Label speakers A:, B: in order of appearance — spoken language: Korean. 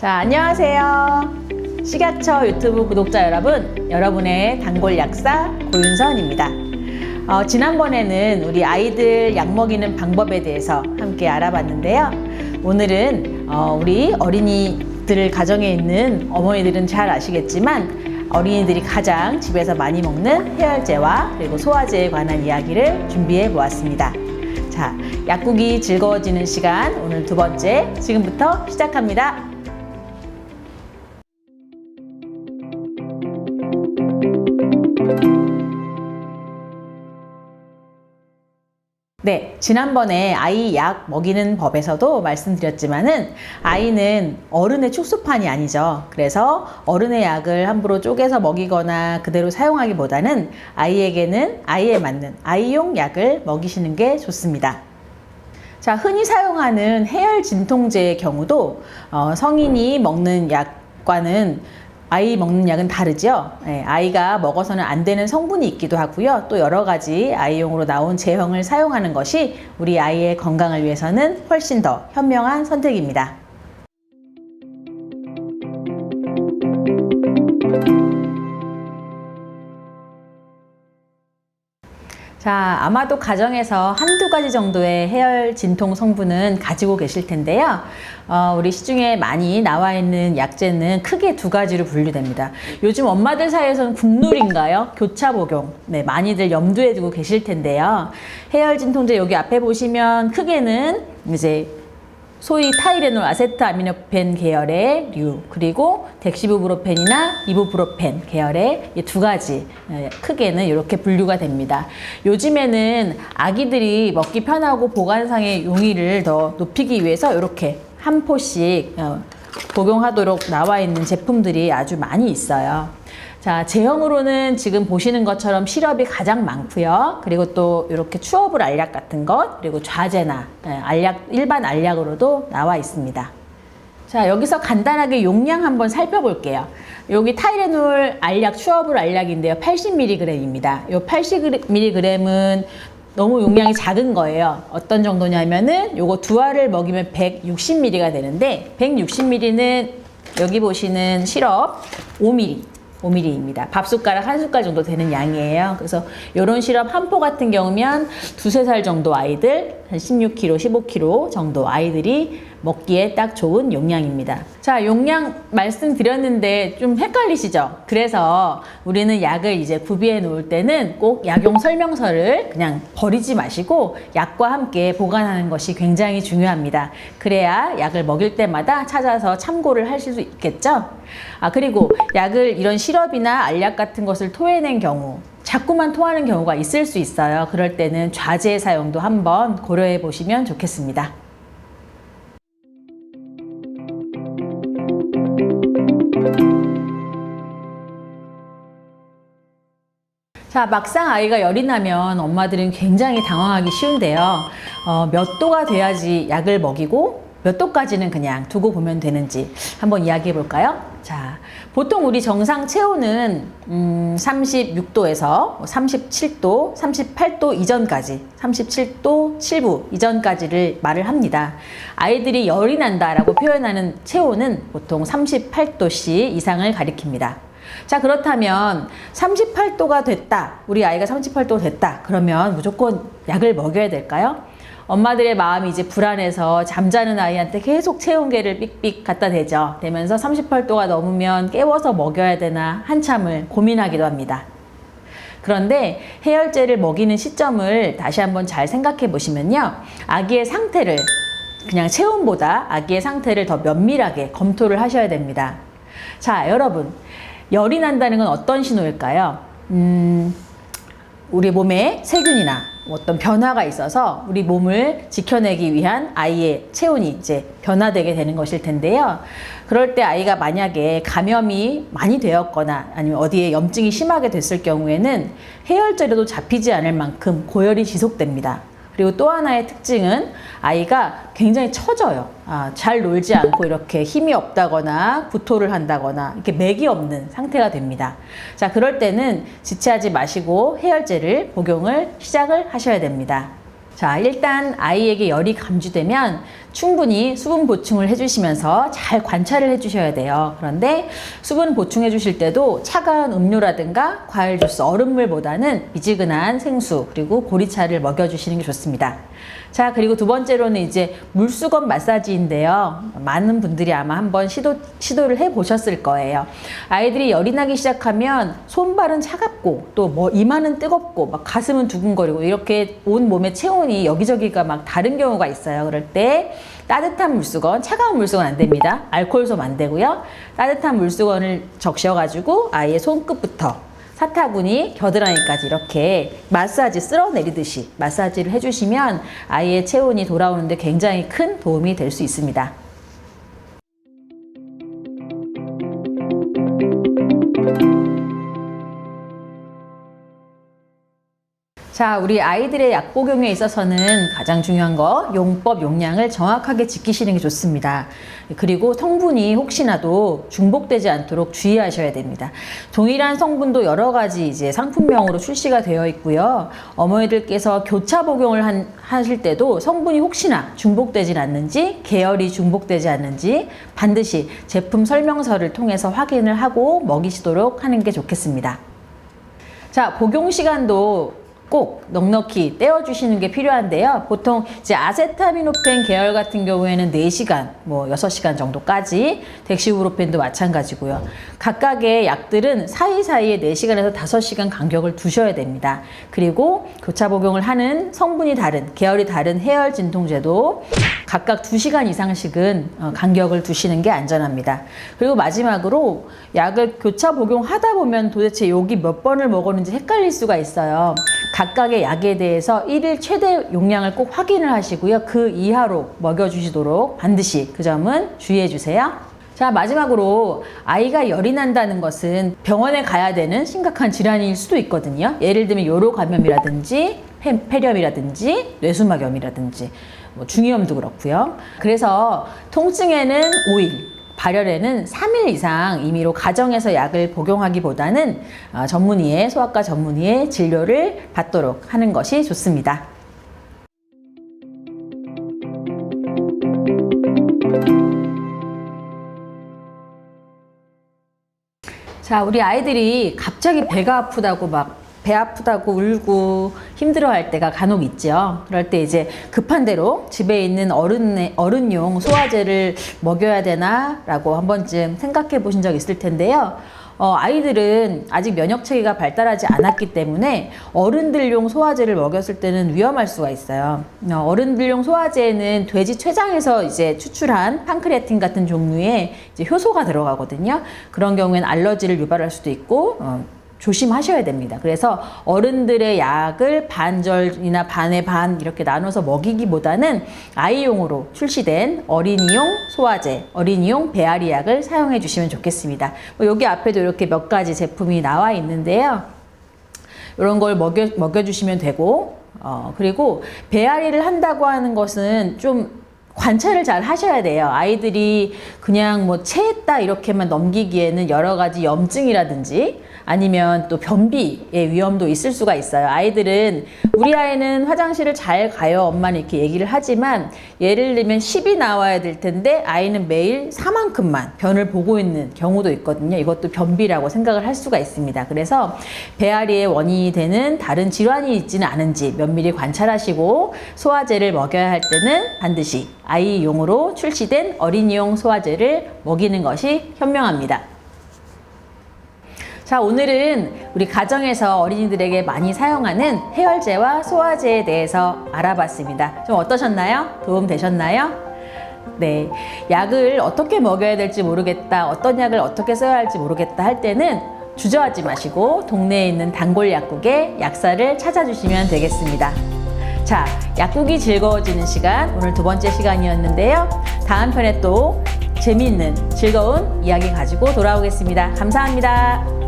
A: 자, 안녕하세요. 식약처 유튜브 구독자 여러분, 여러분의 단골 약사 고윤선입니다. 지난번에는 우리 아이들 약 먹이는 방법에 대해서 함께 알아봤는데요. 오늘은 우리 어린이들 가정에 있는 어머니들은 잘 아시겠지만 어린이들이 가장 집에서 많이 먹는 해열제와 그리고 소화제에 관한 이야기를 준비해 보았습니다. 자, 약국이 즐거워지는 시간, 오늘 두 번째, 지금부터 시작합니다. 네, 지난번에 아이 약 먹이는 법에서도 말씀드렸지만은 아이는 어른의 축소판이 아니죠. 그래서 어른의 약을 함부로 쪼개서 먹이거나 그대로 사용하기보다는 아이에게는 아이에 맞는 아이용 약을 먹이시는 게 좋습니다. 자, 흔히 사용하는 해열 진통제의 경우도 성인이 먹는 약과는 아이 먹는 약은 다르죠. 네, 아이가 먹어서는 안 되는 성분이 있기도 하고요. 또 여러 가지 아이용으로 나온 제형을 사용하는 것이 우리 아이의 건강을 위해서는 훨씬 더 현명한 선택입니다. 자, 아마도 가정에서 한두 가지 정도의 해열 진통 성분은 가지고 계실 텐데요. 우리 시중에 많이 나와 있는 약제는 크게 두 가지로 분류됩니다. 요즘 엄마들 사이에서는 국룰인가요? 교차 복용. 네, 많이들 염두에 두고 계실 텐데요. 해열 진통제 여기 앞에 보시면 크게는 이제 소위 타이레놀, 아세트아미노펜 계열의 류, 그리고 덱시부브로펜이나 이부브로펜 계열의 이 두 가지 크게는 이렇게 분류가 됩니다. 요즘에는 아기들이 먹기 편하고 보관상의 용이를 더 높이기 위해서 이렇게 한 포씩 복용하도록 나와 있는 제품들이 아주 많이 있어요. 자, 제형으로는 지금 보시는 것처럼 시럽이 가장 많고요. 그리고 또 이렇게 추어블 알약 같은 것, 그리고 좌제나 알약, 일반 알약으로도 나와 있습니다. 자, 여기서 간단하게 용량 한번 살펴볼게요. 여기 타이레놀 알약, 추어블 알약인데요. 80mg입니다. 이 80mg은 너무 용량이 작은 거예요. 어떤 정도냐면은 요거 두 알을 먹이면 160mg가 되는데 160mg는 여기 보시는 시럽 5mg입니다. 밥 숟가락 한 숟갈 정도 되는 양이에요. 그래서 이런 시럽 한 포 같은 경우면 두세 살 정도 아이들, 한 16kg, 15kg 정도 아이들이 먹기에 딱 좋은 용량입니다. 자, 용량 말씀드렸는데 좀 헷갈리시죠? 그래서 우리는 약을 이제 구비해 놓을 때는 꼭 약용 설명서를 그냥 버리지 마시고 약과 함께 보관하는 것이 굉장히 중요합니다. 그래야 약을 먹일 때마다 찾아서 참고를 하실 수 있겠죠? 그리고 약을 이런 시럽이나 알약 같은 것을 토해낸 경우 자꾸만 토하는 경우가 있을 수 있어요. 그럴 때는 좌제 사용도 한번 고려해 보시면 좋겠습니다. 자, 막상 아이가 열이 나면 엄마들은 굉장히 당황하기 쉬운데요. 몇 도가 돼야지 약을 먹이고 몇 도까지는 그냥 두고 보면 되는지 한번 이야기해 볼까요? 자, 보통 우리 정상 체온은 36도에서 37도, 38도 이전까지, 37도 7부 이전까지를 말을 합니다. 아이들이 열이 난다라고 표현하는 체온은 보통 38도씨 이상을 가리킵니다. 자, 그렇다면 38도가 됐다, 우리 아이가 38도 됐다, 그러면 무조건 약을 먹여야 될까요? 엄마들의 마음이 이제 불안해서 잠자는 아이한테 계속 체온계를 삑삑 갖다 대죠. 대면서 38도가 넘으면 깨워서 먹여야 되나 한참을 고민하기도 합니다. 그런데 해열제를 먹이는 시점을 다시 한번 잘 생각해 보시면요. 아기의 상태를, 그냥 체온보다 아기의 상태를 더 면밀하게 검토를 하셔야 됩니다. 자, 여러분, 열이 난다는 건 어떤 신호일까요? 우리 몸에 세균이나 어떤 변화가 있어서 우리 몸을 지켜내기 위한 아이의 체온이 이제 변화되게 되는 것일 텐데요. 그럴 때 아이가 만약에 감염이 많이 되었거나 아니면 어디에 염증이 심하게 됐을 경우에는 해열제로도 잡히지 않을 만큼 고열이 지속됩니다. 그리고 또 하나의 특징은 아이가 굉장히 처져요. 잘 놀지 않고 이렇게 힘이 없다거나 구토를 한다거나 이렇게 맥이 없는 상태가 됩니다. 자, 그럴 때는 지체하지 마시고 해열제를 복용을 시작을 하셔야 됩니다. 자, 일단 아이에게 열이 감지되면 충분히 수분 보충을 해주시면서 잘 관찰을 해주셔야 돼요. 그런데 수분 보충해 주실 때도 차가운 음료라든가 과일 주스, 얼음물보다는 미지근한 생수 그리고 보리차를 먹여주시는 게 좋습니다. 자, 그리고 두 번째로는 이제 물수건 마사지인데요. 많은 분들이 아마 한번 시도를 해보셨을 거예요. 아이들이 열이 나기 시작하면 손발은 차갑고 또 뭐 이마는 뜨겁고 막 가슴은 두근거리고 이렇게 온 몸의 체온이 여기저기가 막 다른 경우가 있어요. 그럴 때 따뜻한 물수건, 차가운 물수건 안 됩니다. 알코올솜 안 되고요. 따뜻한 물수건을 적셔가지고 아이의 손끝부터 사타구니, 겨드랑이까지 이렇게 마사지 쓸어내리듯이 마사지를 해주시면 아이의 체온이 돌아오는데 굉장히 큰 도움이 될 수 있습니다. 자, 우리 아이들의 약 복용에 있어서는 가장 중요한 거 용법, 용량을 정확하게 지키시는 게 좋습니다. 그리고 성분이 혹시나도 중복되지 않도록 주의하셔야 됩니다. 동일한 성분도 여러 가지 이제 상품명으로 출시가 되어 있고요. 어머니들께서 교차 복용을 하실 때도 성분이 혹시나 중복되진 않는지, 계열이 중복되지 않는지 반드시 제품 설명서를 통해서 확인을 하고 먹이시도록 하는 게 좋겠습니다. 자, 복용 시간도 꼭 넉넉히 떼어주시는 게 필요한데요. 보통 이제 아세타미노펜 계열 같은 경우에는 4시간, 뭐 6시간 정도까지, 덱시우브로펜도 마찬가지고요. 각각의 약들은 사이사이에 4시간에서 5시간 간격을 두셔야 됩니다. 그리고 교차 복용을 하는 성분이 다른, 계열이 다른 해열 진통제도 각각 2시간 이상씩은 간격을 두시는 게 안전합니다. 그리고 마지막으로 약을 교차 복용하다 보면 도대체 여기 몇 번을 먹었는지 헷갈릴 수가 있어요. 각각의 약에 대해서 1일 최대 용량을 꼭 확인을 하시고요. 그 이하로 먹여주시도록 반드시 그 점은 주의해 주세요. 자, 마지막으로 아이가 열이 난다는 것은 병원에 가야 되는 심각한 질환일 수도 있거든요. 예를 들면 요로 감염이라든지 폐렴이라든지 뇌수막염이라든지 뭐 중이염도 그렇고요. 그래서 통증에는 5일, 발열에는 3일 이상 임의로 가정에서 약을 복용하기보다는 전문의의, 소아과 전문의의 진료를 받도록 하는 것이 좋습니다. 자, 우리 아이들이 갑자기 배가 아프다고 배 아프다고 울고 힘들어할 때가 간혹 있죠. 그럴 때 이제 급한 대로 집에 있는 어른용 소화제를 먹여야 되나 라고 한 번쯤 생각해 보신 적 있을 텐데요. 아이들은 아직 면역 체계가 발달하지 않았기 때문에 어른들용 소화제를 먹였을 때는 위험할 수가 있어요. 어른들용 소화제에는 돼지 췌장에서 이제 추출한 판크레아틴 같은 종류의 이제 효소가 들어가거든요. 그런 경우에는 알러지를 유발할 수도 있고 조심하셔야 됩니다. 그래서 어른들의 약을 반절이나 반의 반 이렇게 나눠서 먹이기보다는 아이용으로 출시된 어린이용 소화제, 어린이용 배앓이 약을 사용해 주시면 좋겠습니다. 여기 앞에도 이렇게 몇 가지 제품이 나와 있는데요. 이런 걸 먹여주시면 되고, 그리고 배앓이를 한다고 하는 것은 좀 관찰을 잘 하셔야 돼요. 아이들이 그냥 뭐 체했다 이렇게만 넘기기에는 여러 가지 염증이라든지 아니면 또 변비의 위험도 있을 수가 있어요. 아이들은 우리 아이는 화장실을 잘 가요. 엄마는 이렇게 얘기를 하지만 예를 들면 10이 나와야 될 텐데 아이는 매일 4만큼만 변을 보고 있는 경우도 있거든요. 이것도 변비라고 생각을 할 수가 있습니다. 그래서 배앓이의 원인이 되는 다른 질환이 있지는 않은지 면밀히 관찰하시고 소화제를 먹여야 할 때는 반드시 아이용으로 출시된 어린이용 소화제를 먹이는 것이 현명합니다. 자, 오늘은 우리 가정에서 어린이들에게 많이 사용하는 해열제와 소화제에 대해서 알아봤습니다. 좀 어떠셨나요? 도움 되셨나요? 네, 약을 어떻게 먹여야 될지 모르겠다, 어떤 약을 어떻게 써야 할지 모르겠다 할 때는 주저하지 마시고 동네에 있는 단골 약국에 약사를 찾아주시면 되겠습니다. 자, 약국이 즐거워지는 시간, 오늘 2번째 시간이었는데요. 다음 편에 또 재미있는 즐거운 이야기 가지고 돌아오겠습니다. 감사합니다.